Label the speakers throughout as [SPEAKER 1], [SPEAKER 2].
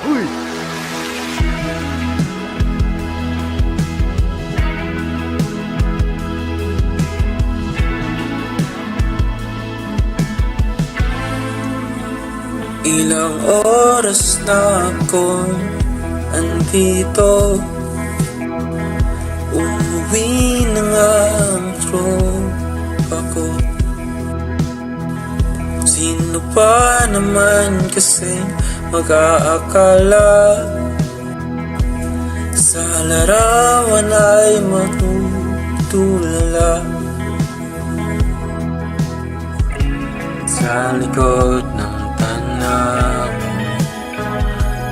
[SPEAKER 1] Uy!
[SPEAKER 2] Ilang oras na ako andito, umuwi na nga ang tropa ko. Sino pa naman kasi mag-aakala sa larawan ay matutulala. Sa likod ng tanaw,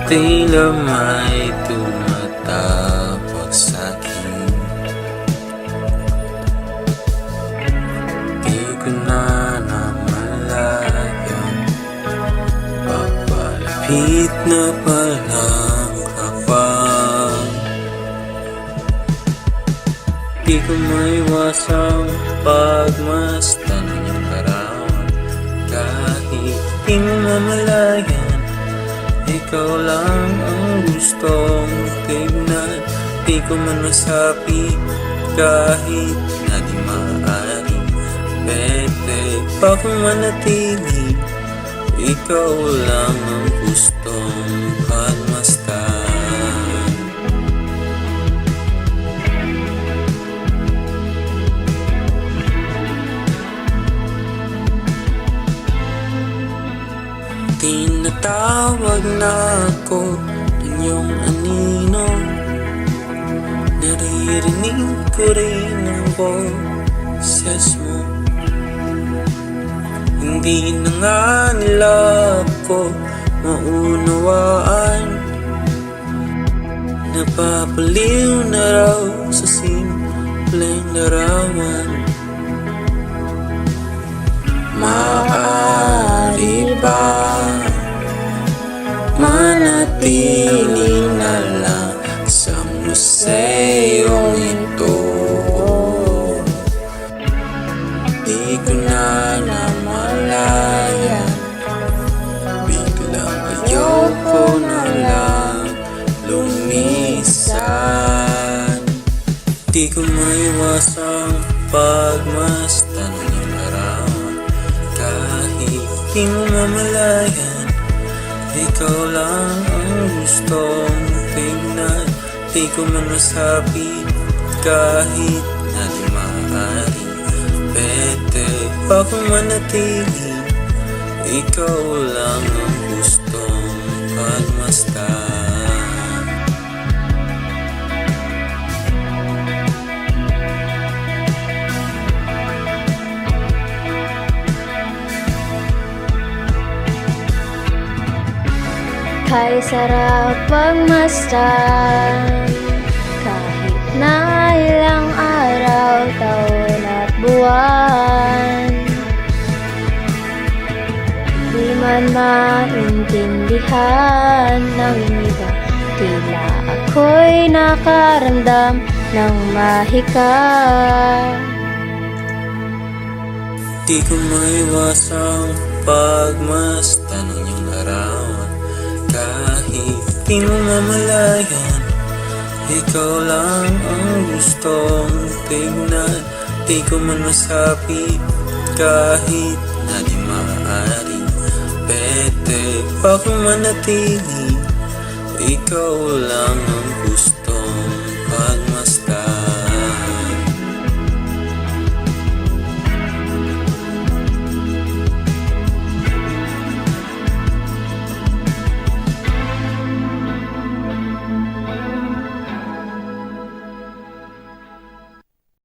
[SPEAKER 2] tila may tumatawag sa'kin. Di ko na namalayan, papalapit na palang kapag di ko maiwasang pagmasdan ng iyong larawan. Kahit di mo mamalayan, ikaw lang ang gustong tignan. Di ko man masabi kahit na di maaari. Pwede pa kung manatili, ikaw lang ang gustong pagmasdan. Tinatawag na ako ng iyong anino, naririnig ko rin ang boses mo. Hindi na nga nila ako maunawaan, napapaliw na raw sa simpleng larawan. Maaari ba manatili na lang sa museyong ito? Di ko na namalayan, biglang ayoko na lang lumisan. Di ko maiwasang pagmasdan ng iyong larawan. Kahit di mo mamalayan, ikaw lang ang gustong tignan. Di ko man masabi kahit na di maaari. Pwede pa kung manatili, ikaw lang ang gustong pagmasdan.
[SPEAKER 3] Kay sarap pagmasdan, kahit na ilang araw, taon at buwan. Di man maintindihan ng iba, tila ako'y nakaramdam ng mahika.
[SPEAKER 2] Di ko maiwasang pagmasdan ng iyong larawan. Kahit di mo mamalayan, ikaw lang ang gustong tignan. Di ko man masabi kahit na di maaari. Pwede pa kung manatili, ikaw lang ang